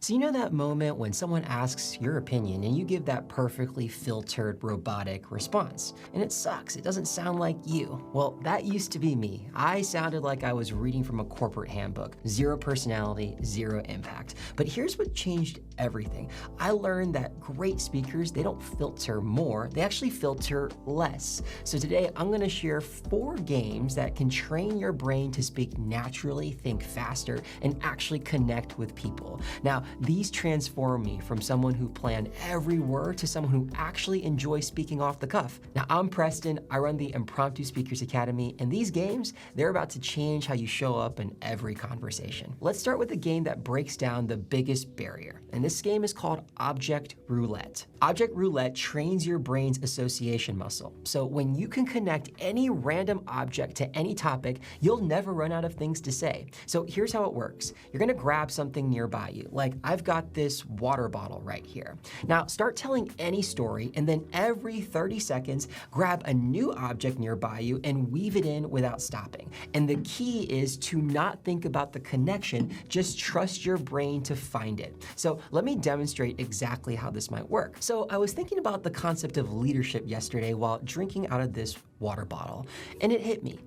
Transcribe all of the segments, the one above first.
So you know that moment when someone asks your opinion and you give that perfectly filtered robotic response, and it sucks, it doesn't sound like you. Well, that used to be me. I sounded like I was reading from a corporate handbook. Zero personality, zero impact. But here's what changed everything. I learned that great speakers, they don't filter more, they actually filter less. So today I'm gonna share 4 games that can train your brain to speak naturally, think faster, and actually connect with people. Now, these transform me from someone who planned every word to someone who actually enjoys speaking off the cuff. Now, I'm Preston, I run the Impromptu Speakers Academy, and these games, they're about to change how you show up in every conversation. Let's start with a game that breaks down the biggest barrier, and this game is called Object Roulette. Object Roulette trains your brain's association muscle. So when you can connect any random object to any topic, you'll never run out of things to say. So here's how it works. You're gonna grab something nearby you, like I've got this water bottle right here. Now start telling any story, and then every 30 seconds, grab a new object nearby you and weave it in without stopping. And the key is to not think about the connection, just trust your brain to find it. So let me demonstrate exactly how this might work. So I was thinking about the concept of leadership yesterday while drinking out of this water bottle, and it hit me.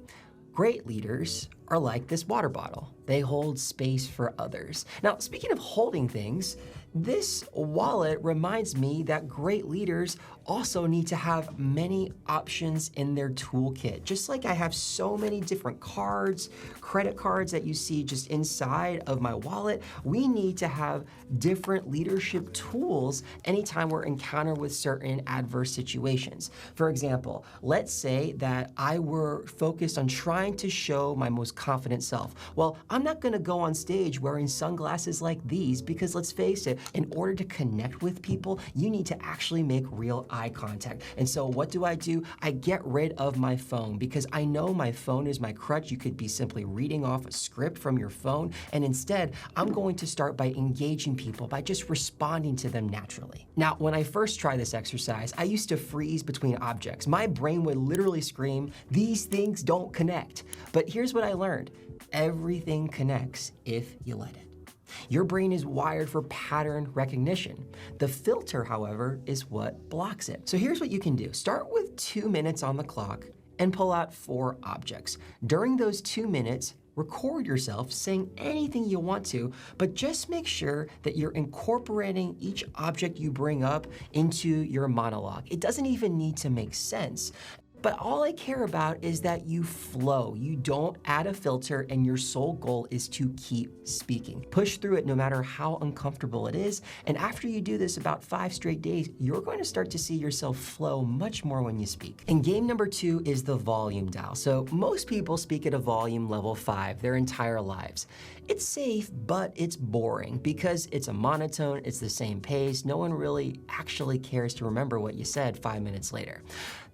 Great leaders are like this water bottle. They hold space for others. Now, speaking of holding things, this wallet reminds me that great leaders also need to have many options in their toolkit. Just like I have so many different cards, credit cards that you see just inside of my wallet, we need to have different leadership tools anytime we're encountered with certain adverse situations. For example, let's say that I were focused on trying to show my most confident self. Well, I'm not gonna go on stage wearing sunglasses like these because let's face it, in order to connect with people, you need to actually make real eye contact. And so what do? I get rid of my phone because I know my phone is my crutch. You could be simply reading off a script from your phone. And instead, I'm going to start by engaging people, by just responding to them naturally. Now, when I first tried this exercise, I used to freeze between objects. My brain would literally scream, "These things don't connect." But here's what I learned. Everything connects if you let it. Your brain is wired for pattern recognition. The filter, however, is what blocks it. So here's what you can do. Start with 2 minutes on the clock and pull out 4 objects. During those 2 minutes, record yourself saying anything you want to, but just make sure that you're incorporating each object you bring up into your monologue. It doesn't even need to make sense. But all I care about is that you flow. You don't add a filter, and your sole goal is to keep speaking. Push through it no matter how uncomfortable it is. And after you do this about 5 straight days, you're going to start to see yourself flow much more when you speak. And game number 2 is the volume dial. So most people speak at a volume level 5 their entire lives. It's safe, but it's boring because it's a monotone, it's the same pace. No one really actually cares to remember what you said 5 minutes later.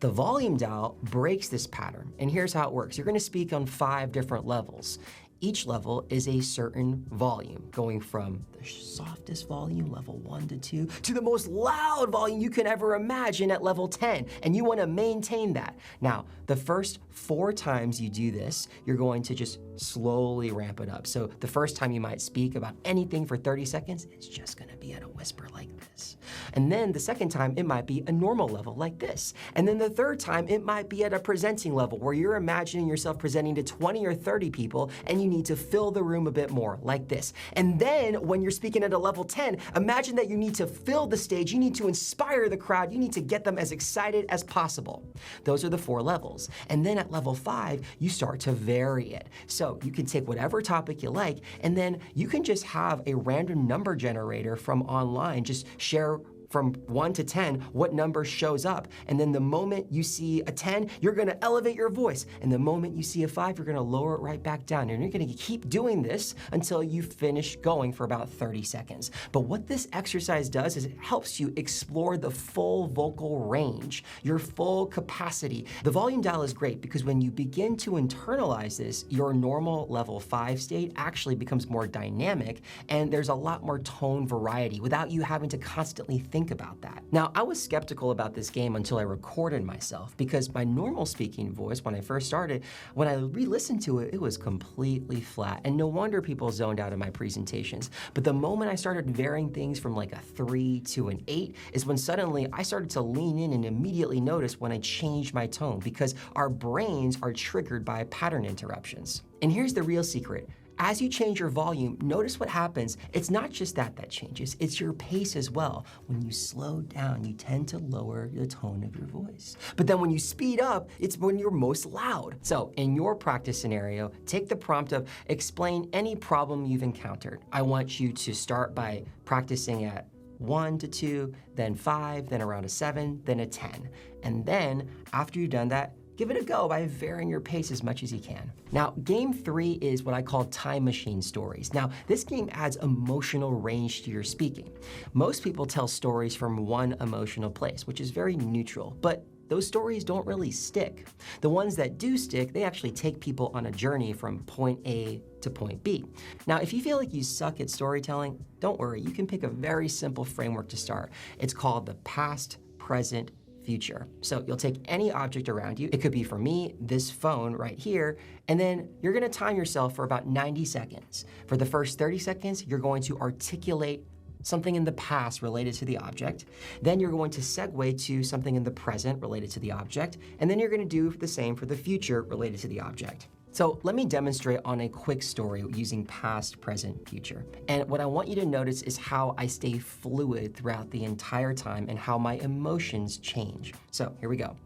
The volume dial breaks this pattern, and here's how it works. You're gonna speak on 5 different levels. Each level is a certain volume, going from the softest volume, level 1 to 2, to the most loud volume you can ever imagine at level 10, and you wanna maintain that. Now, the first 4 times you do this, you're going to just slowly ramp it up. So the first time you might speak about anything for 30 seconds, it's just gonna be at a whisper like this. And then the second time, it might be a normal level like this. And then the third time, it might be at a presenting level where you're imagining yourself presenting to 20 or 30 people, and you need to fill the room a bit more, like this. And then when you're speaking at a level 10, imagine that you need to fill the stage, you need to inspire the crowd, you need to get them as excited as possible. Those are the 4 levels. And then at level 5, you start to vary it. So you can take whatever topic you like, and then you can just have a random number generator from online, just share from 1 to 10, what number shows up. And then the moment you see a 10, you're gonna elevate your voice. And the moment you see a 5, you're gonna lower it right back down. And you're gonna keep doing this until you finish going for about 30 seconds. But what this exercise does is it helps you explore the full vocal range, your full capacity. The volume dial is great because when you begin to internalize this, your normal level 5 state actually becomes more dynamic, and there's a lot more tone variety without you having to constantly think think about that. Now, I was skeptical about this game until I recorded myself because my normal speaking voice, when I first started, when I re-listened to it, it was completely flat. And no wonder people zoned out in my presentations. But the moment I started varying things from like a 3 to an 8 is when suddenly I started to lean in and immediately notice when I changed my tone, because our brains are triggered by pattern interruptions. And here's the real secret. As you change your volume, notice what happens. It's not just that changes, it's your pace as well. When you slow down, you tend to lower the tone of your voice. But then when you speed up, it's when you're most loud. So in your practice scenario, take the prompt of explain any problem you've encountered. I want you to start by practicing at 1 to 2, then 5, then around a 7, then a 10. And then after you've done that, give it a go by varying your pace as much as you can. Now, game 3 is what I call time machine stories. Now, this game adds emotional range to your speaking. Most people tell stories from one emotional place, which is very neutral, but those stories don't really stick. The ones that do stick, they actually take people on a journey from point A to point B. Now, if you feel like you suck at storytelling, don't worry, you can pick a very simple framework to start. It's called the past, present, future. So you'll take any object around you. It could be, for me, this phone right here, and then you're gonna time yourself for about 90 seconds. For the first 30 seconds, you're going to articulate something in the past related to the object. Then you're going to segue to something in the present related to the object. And then you're gonna do the same for the future related to the object. So let me demonstrate on a quick story using past, present, future. And what I want you to notice is how I stay fluid throughout the entire time and how my emotions change. So here we go.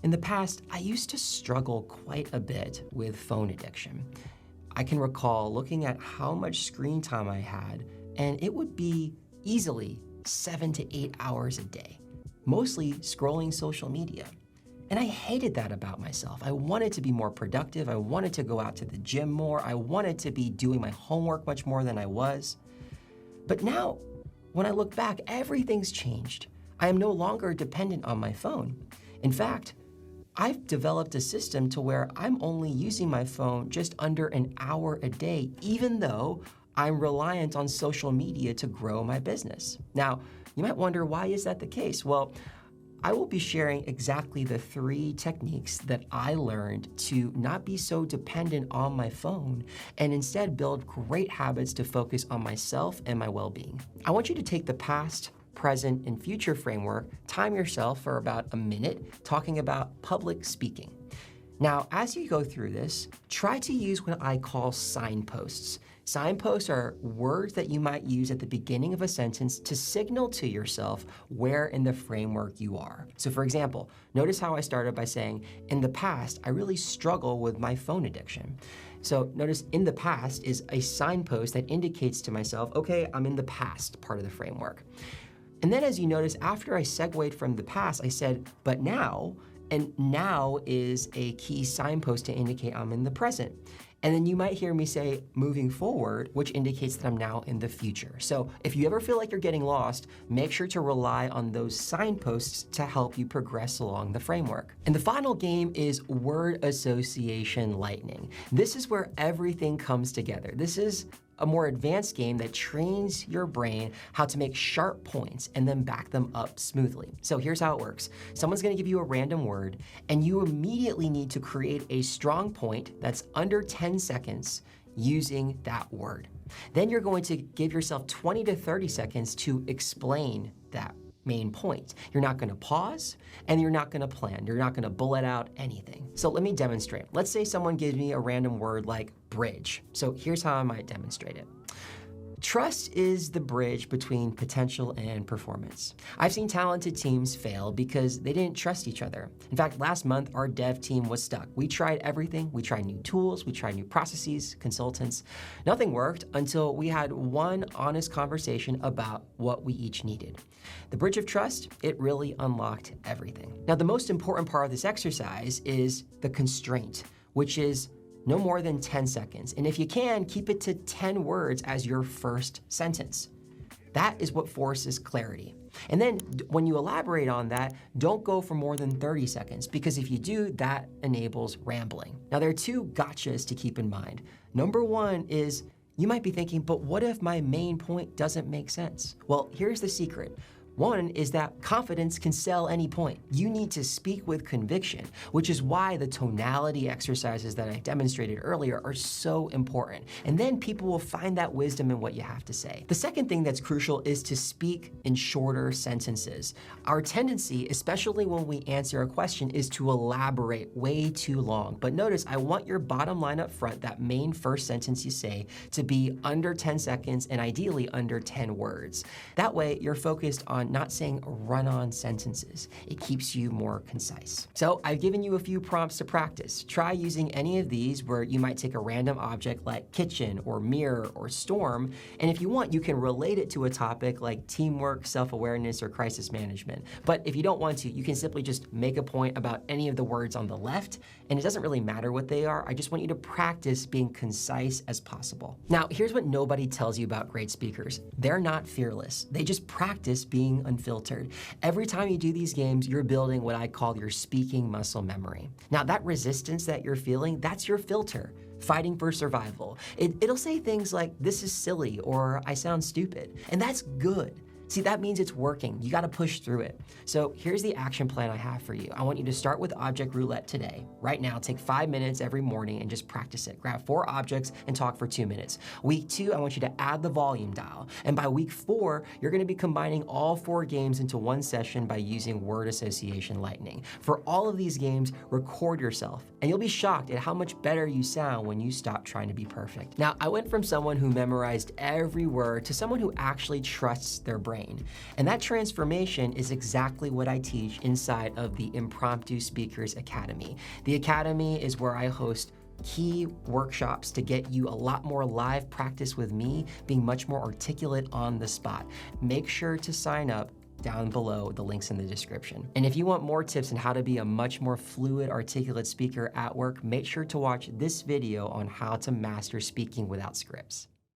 In the past, I used to struggle quite a bit with phone addiction. I can recall looking at how much screen time I had, and it would be easily 7 to 8 hours a day, mostly scrolling social media. And I hated that about myself. I wanted to be more productive. I wanted to go out to the gym more. I wanted to be doing my homework much more than I was. But now, when I look back, everything's changed. I am no longer dependent on my phone. In fact, I've developed a system to where I'm only using my phone just under an hour a day, even though I'm reliant on social media to grow my business. Now, you might wonder, why is that the case? Well, I will be sharing exactly the 3 techniques that I learned to not be so dependent on my phone and instead build great habits to focus on myself and my well-being. I want you to take the past, present, and future framework, time yourself for about a minute talking about public speaking. Now, as you go through this, try to use what I call signposts. Signposts are words that you might use at the beginning of a sentence to signal to yourself where in the framework you are. So for example, notice how I started by saying, in the past, I really struggle with my phone addiction. So notice in the past is a signpost that indicates to myself, okay, I'm in the past part of the framework. And then as you notice, after I segued from the past, I said, but now, and now is a key signpost to indicate I'm in the present. And then you might hear me say moving forward, which indicates that I'm now in the future. So if you ever feel like you're getting lost, make sure to rely on those signposts to help you progress along the framework. And the final game is word association lightning. This is where everything comes together. This is a more advanced game that trains your brain how to make sharp points and then back them up smoothly. So here's how it works. Someone's gonna give you a random word, and you immediately need to create a strong point that's under 10 seconds using that word. Then you're going to give yourself 20 to 30 seconds to explain that main point. You're not gonna pause, and you're not gonna plan. You're not gonna bullet out anything. So let me demonstrate. Let's say someone gives me a random word like bridge. So here's how I might demonstrate it. Trust is the bridge between potential and performance. I've seen talented teams fail because they didn't trust each other. In fact, last month, our dev team was stuck. We tried everything. We tried new tools, we tried new processes, consultants. Nothing worked until we had one honest conversation about what we each needed. The bridge of trust, it really unlocked everything. Now, the most important part of this exercise is the constraint, which is no more than 10 seconds. And if you can, keep it to 10 words as your first sentence. That is what forces clarity. And then when you elaborate on that, don't go for more than 30 seconds, because if you do, that enables rambling. Now, there are 2 gotchas to keep in mind. Number 1 is, you might be thinking, but what if my main point doesn't make sense? Well, here's the secret. One is that confidence can sell any point. You need to speak with conviction, which is why the tonality exercises that I demonstrated earlier are so important. And then people will find that wisdom in what you have to say. The second thing that's crucial is to speak in shorter sentences. Our tendency, especially when we answer a question, is to elaborate way too long. But notice, I want your bottom line up front, that main first sentence you say, to be under 10 seconds and ideally under 10 words. That way, you're focused on not saying run-on sentences. It keeps you more concise. So I've given you a few prompts to practice. Try using any of these where you might take a random object like kitchen or mirror or storm, and if you want, you can relate it to a topic like teamwork, self-awareness, or crisis management. But if you don't want to, you can simply just make a point about any of the words on the left, and it doesn't really matter what they are. I just want you to practice being concise as possible. Now, here's what nobody tells you about great speakers. They're not fearless. They just practice being unfiltered. Every time you do these games, you're building what I call your speaking muscle memory. Now, that resistance that you're feeling, that's your filter. Fighting for survival. It'll say things like, this is silly, or I sound stupid, and that's good. See, that means it's working. You gotta push through it. So here's the action plan I have for you. I want you to start with object roulette today. Right now, take 5 minutes every morning and just practice it. Grab 4 objects and talk for 2 minutes. Week 2, I want you to add the volume dial. And by week 4, you're gonna be combining all 4 games into one session by using word association lightning. For all of these games, record yourself, and you'll be shocked at how much better you sound when you stop trying to be perfect. Now, I went from someone who memorized every word to someone who actually trusts their brain. And that transformation is exactly what I teach inside of the Impromptu Speakers Academy. The Academy is where I host key workshops to get you a lot more live practice with me, being much more articulate on the spot. Make sure to sign up down below, the link's in the description. And if you want more tips on how to be a much more fluid, articulate speaker at work, make sure to watch this video on how to master speaking without scripts.